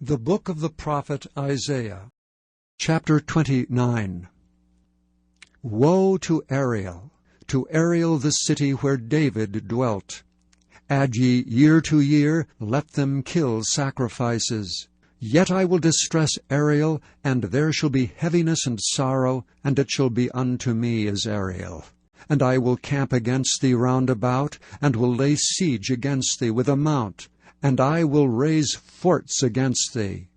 The Book of the Prophet Isaiah, Chapter 29. Woe to Ariel the city where David dwelt! Add ye year to year, let them kill sacrifices. Yet I will distress Ariel, and there shall be heaviness and sorrow, and it shall be unto me as Ariel. And I will camp against thee round about, and will lay siege against thee with a mount, and I will raise forts against thee.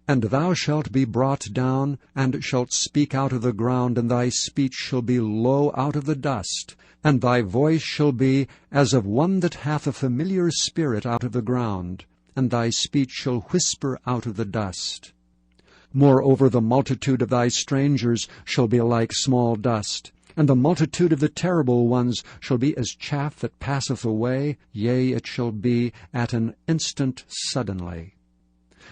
And thou shalt be brought down, and shalt speak out of the ground, and thy speech shall be low out of the dust, and thy voice shall be as of one that hath a familiar spirit out of the ground, and thy speech shall whisper out of the dust. Moreover, the multitude of thy strangers shall be like small dust, and the multitude of the terrible ones shall be as chaff that passeth away, yea, it shall be at an instant suddenly.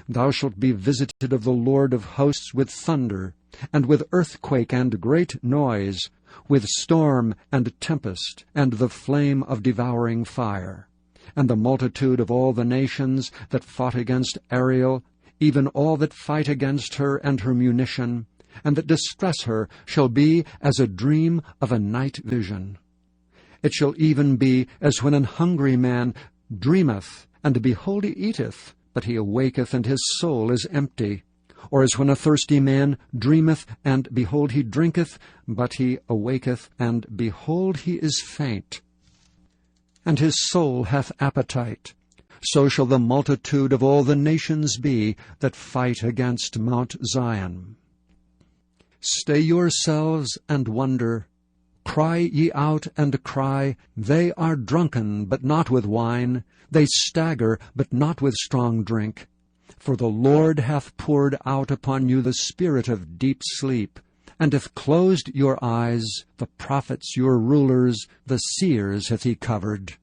Thou shalt be visited of the Lord of hosts with thunder, and with earthquake and great noise, with storm and tempest, and the flame of devouring fire. And the multitude of all the nations that fought against Ariel, even all that fight against her and her munition, and that distress her, shall be as a dream of a night vision. It shall even be as when an hungry man dreameth, and behold he eateth, but he awaketh, and his soul is empty. Or as when a thirsty man dreameth, and behold he drinketh, but he awaketh, and behold he is faint, and his soul hath appetite. So shall the multitude of all the nations be that fight against Mount Zion. Stay yourselves and wonder. Cry ye out and cry, they are drunken, but not with wine. They stagger, but not with strong drink. For the Lord hath poured out upon you the spirit of deep sleep, and hath closed your eyes. The prophets your rulers, the seers hath he covered.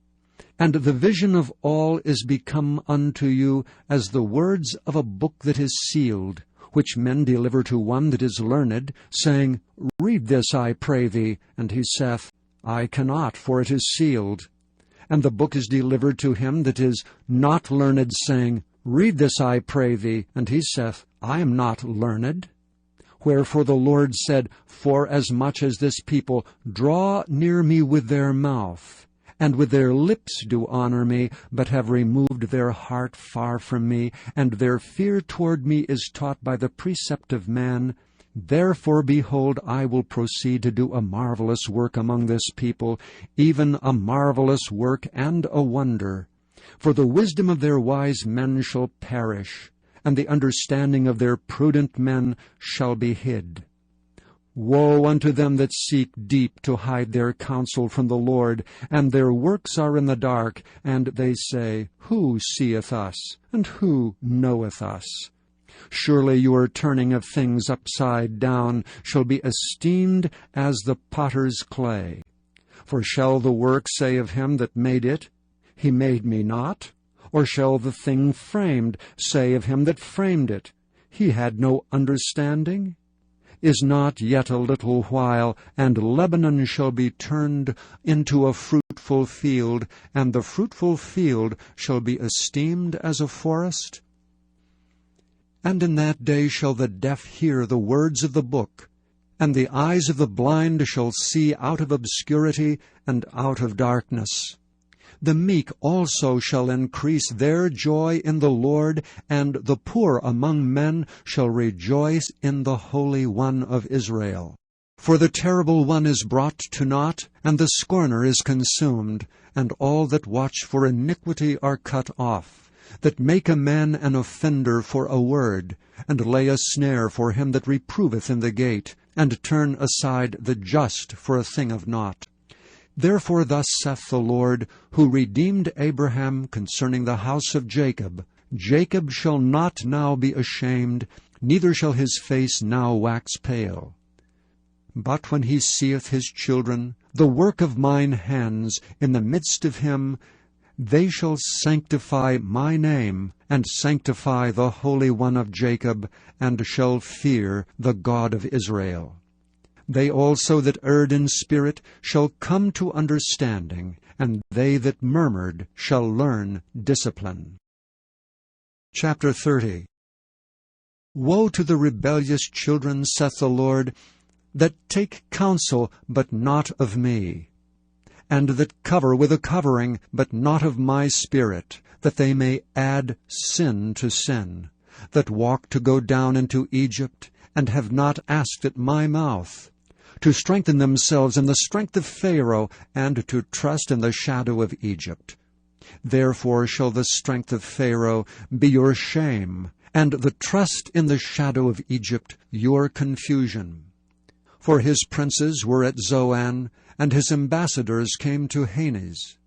And the vision of all is become unto you as the words of a book that is sealed, which men deliver to one that is learned, saying, Read this, I pray thee. And he saith, I cannot, for it is sealed. And the book is delivered to him that is not learned, saying, Read this, I pray thee. And he saith, I am not learned. Wherefore the Lord said, Forasmuch as this people draw near me with their mouth, and with their lips do honor me, but have removed their heart far from me, and their fear toward me is taught by the precept of man, therefore, behold, I will proceed to do a marvelous work among this people, even a marvelous work and a wonder. For the wisdom of their wise men shall perish, and the understanding of their prudent men shall be hid. Woe unto them that seek deep to hide their counsel from the Lord, and their works are in the dark, and they say, Who seeth us, and who knoweth us? Surely your turning of things upside down shall be esteemed as the potter's clay. For shall the work say of him that made it, He made me not? Or shall the thing framed say of him that framed it, He had no understanding? Is not yet a little while, and Lebanon shall be turned into a fruitful field, and the fruitful field shall be esteemed as a forest? And in that day shall the deaf hear the words of the book, and the eyes of the blind shall see out of obscurity and out of darkness. The meek also shall increase their joy in the Lord, and the poor among men shall rejoice in the Holy One of Israel. For the terrible one is brought to naught, and the scorner is consumed, and all that watch for iniquity are cut off, that make a man an offender for a word, and lay a snare for him that reproveth in the gate, and turn aside the just for a thing of naught. Therefore thus saith the Lord, who redeemed Abraham concerning the house of Jacob, Jacob shall not now be ashamed, neither shall his face now wax pale. But when he seeth his children, the work of mine hands, in the midst of him, they shall sanctify my name, and sanctify the Holy One of Jacob, and shall fear the God of Israel. They also that erred in spirit shall come to understanding, and they that murmured shall learn discipline. Chapter 30. Woe to the rebellious children, saith the Lord, that take counsel, but not of me, and that cover with a covering, but not of my Spirit, that they may add sin to sin, that walk to go down into Egypt, and have not asked at my mouth, to strengthen themselves in the strength of Pharaoh, and to trust in the shadow of Egypt. Therefore shall the strength of Pharaoh be your shame, and the trust in the shadow of Egypt your confusion. For his princes were at Zoan, and his ambassadors came to Hanes.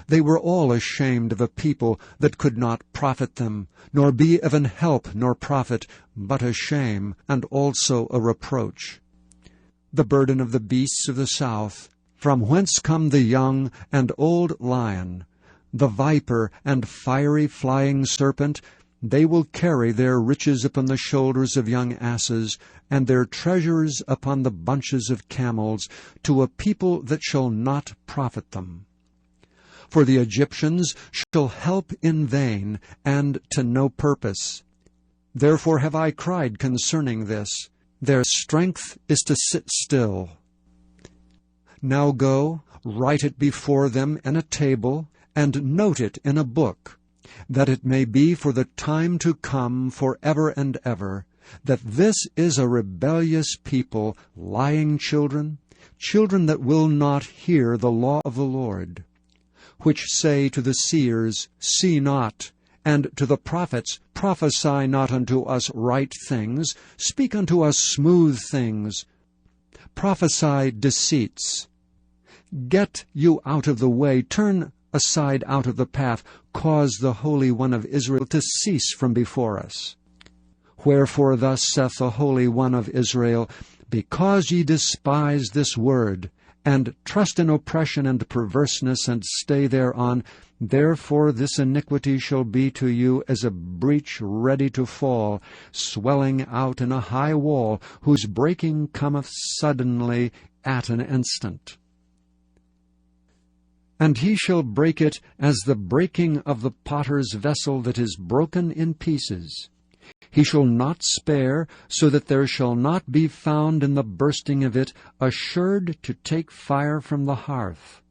They were all ashamed of a people that could not profit them, nor be of an help nor profit, but a shame, and also a reproach. The burden of the beasts of the south, from whence come the young and old lion, the viper and fiery flying serpent, they will carry their riches upon the shoulders of young asses, and their treasures upon the bunches of camels, to a people that shall not profit them. For the Egyptians shall help in vain, and to no purpose. Therefore have I cried concerning this, their strength is to sit still. Now go, write it before them in a table, and note it in a book, that it may be for the time to come forever and ever, that this is a rebellious people, lying children, children that will not hear the law of the Lord, which say to the seers, See not, and to the prophets, Prophesy not unto us right things, speak unto us smooth things, prophesy deceits. Get you out of the way, turn aside out of the path, cause the Holy One of Israel to cease from before us. Wherefore thus saith the Holy One of Israel, Because ye despise this word, and trust in oppression and perverseness, and stay thereon, therefore this iniquity shall be to you as a breach ready to fall, swelling out in a high wall, whose breaking cometh suddenly at an instant. And he shall break it as the breaking of the potter's vessel that is broken in pieces. He shall not spare, so that there shall not be found in the bursting of it a sherd to take fire from the hearth,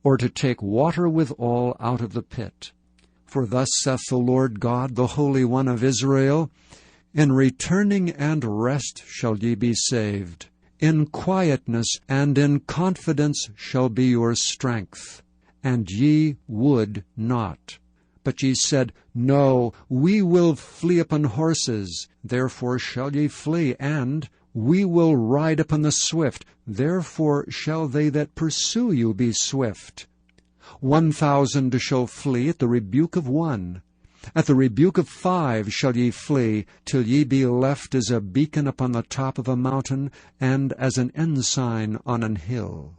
or to take water withal out of the pit. For thus saith the Lord God, the Holy One of Israel, In returning and rest shall ye be saved. In quietness and in confidence shall be your strength. And ye would not. But ye said, No, we will flee upon horses, therefore shall ye flee, and we will ride upon the swift, therefore shall they that pursue you be swift. 1,000 shall flee at the rebuke of one. At the rebuke of 5 shall ye flee, till ye be left as a beacon upon the top of a mountain, and as an ensign on an hill.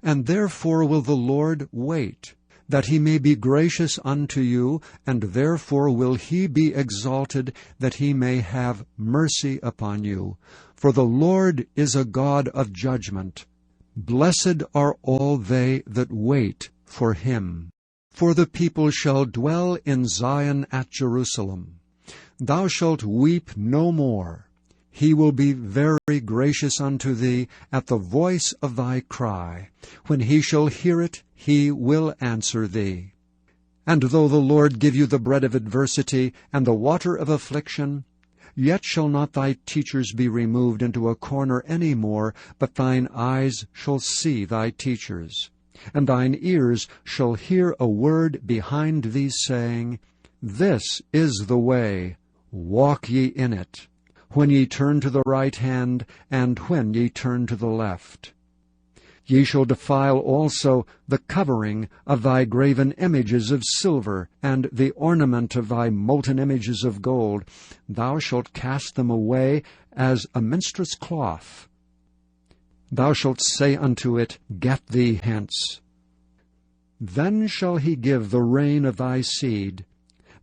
And therefore will the Lord wait, that he may be gracious unto you, and therefore will he be exalted, that he may have mercy upon you. For the Lord is a God of judgment. Blessed are all they that wait for him. For the people shall dwell in Zion at Jerusalem. Thou shalt weep no more. He will be very gracious unto thee at the voice of thy cry. When he shall hear it, he will answer thee. And though the Lord give you the bread of adversity and the water of affliction, yet shall not thy teachers be removed into a corner any more, but thine eyes shall see thy teachers. And thine ears shall hear a word behind thee, saying, This is the way, walk ye in it. When ye turn to the right hand, and when ye turn to the left. Ye shall defile also the covering of thy graven images of silver, and the ornament of thy molten images of gold. Thou shalt cast them away as a minstrel's cloth. Thou shalt say unto it, Get thee hence. Then shall he give the rain of thy seed,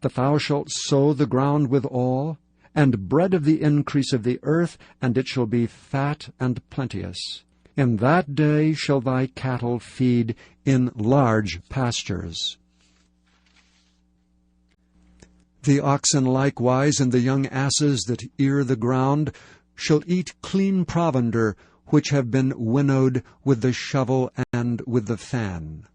that thou shalt sow the ground withal, and bread of the increase of the earth, and it shall be fat and plenteous. In that day shall thy cattle feed in large pastures. The oxen likewise and the young asses that ear the ground shall eat clean provender, which have been winnowed with the shovel and with the fan.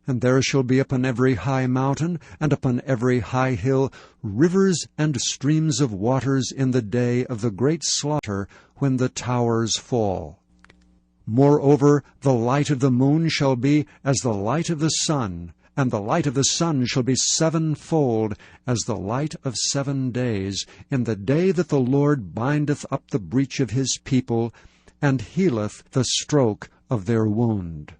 And there shall be upon every high mountain and upon every high hill rivers and streams of waters in the day of the great slaughter, when the towers fall. Moreover, the light of the moon shall be as the light of the sun, and the light of the sun shall be sevenfold as the light of 7 days, in the day that the Lord bindeth up the breach of his people, and healeth the stroke of their wound.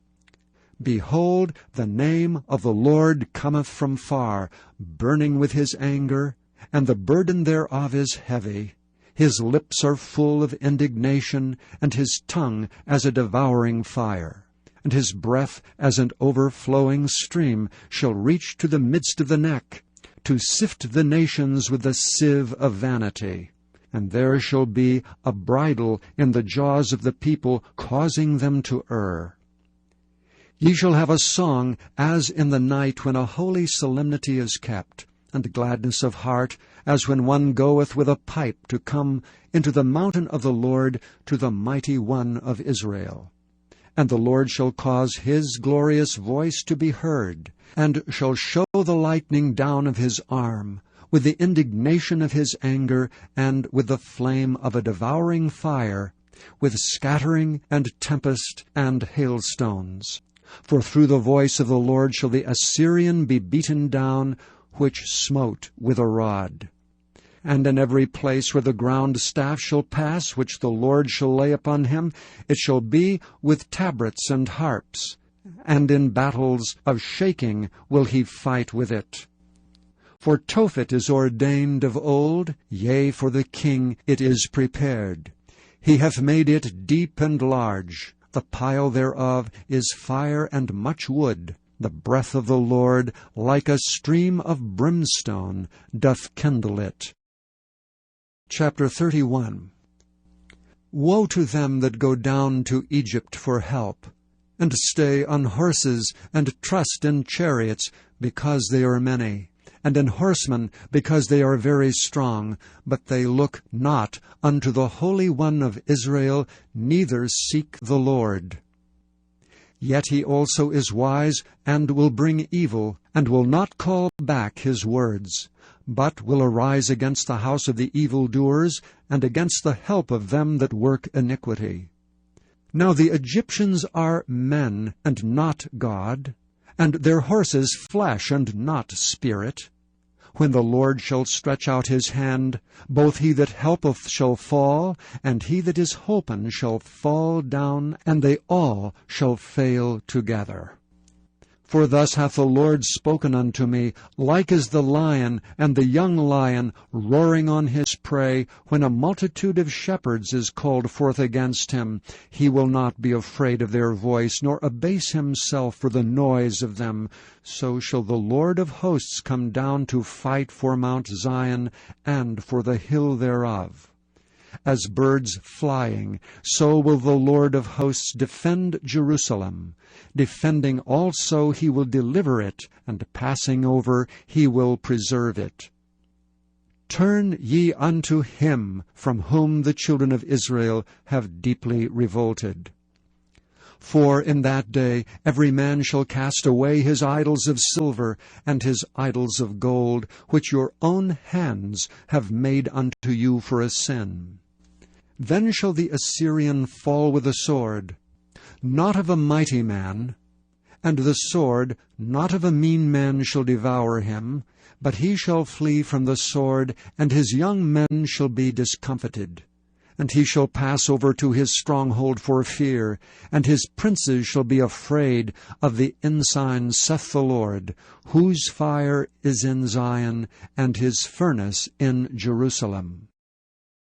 Behold, the name of the Lord cometh from far, burning with his anger, and the burden thereof is heavy. His lips are full of indignation, and his tongue as a devouring fire. And his breath as an overflowing stream shall reach to the midst of the neck, to sift the nations with the sieve of vanity. And there shall be a bridle in the jaws of the people, causing them to err. Ye shall have a song as in the night when a holy solemnity is kept, and gladness of heart, as when one goeth with a pipe to come into the mountain of the Lord, to the mighty one of Israel. And the Lord shall cause his glorious voice to be heard, and shall show the lightning down of his arm, with the indignation of his anger, and with the flame of a devouring fire, with scattering and tempest and hailstones. For through the voice of the Lord shall the Assyrian be beaten down, which smote with a rod. And in every place where the ground staff shall pass, which the Lord shall lay upon him, it shall be with tabrets and harps, and in battles of shaking will he fight with it. For Tophet is ordained of old, yea, for the king it is prepared. He hath made it deep and large. The pile thereof is fire and much wood. The breath of the Lord, like a stream of brimstone, doth kindle it. Chapter 31. Woe to them that go down to Egypt for help, and stay on horses, and trust in chariots, because they are many, and in horsemen, because they are very strong, but they look not unto the Holy One of Israel, neither seek the Lord. Yet he also is wise, and will bring evil, and will not call back his words, but will arise against the house of the evildoers, and against the help of them that work iniquity. Now the Egyptians are men, and not God, and their horses flesh, and not spirit. When the Lord shall stretch out his hand, both he that helpeth shall fall, and he that is holpen shall fall down, and they all shall fail together. For thus hath the Lord spoken unto me, like as the lion and the young lion roaring on his prey, when a multitude of shepherds is called forth against him. He will not be afraid of their voice, nor abase himself for the noise of them. So shall the Lord of hosts come down to fight for Mount Zion, and for the hill thereof. As birds flying, so will the Lord of hosts defend Jerusalem. Defending also he will deliver it, and passing over he will preserve it. Turn ye unto him from whom the children of Israel have deeply revolted. For in that day every man shall cast away his idols of silver, and his idols of gold, which your own hands have made unto you for a sin. Then shall the Assyrian fall with the sword, not of a mighty man, and the sword not of a mean man shall devour him, but he shall flee from the sword, and his young men shall be discomfited. And he shall pass over to his stronghold for fear, and his princes shall be afraid of the ensign, saith the Lord, whose fire is in Zion, and his furnace in Jerusalem.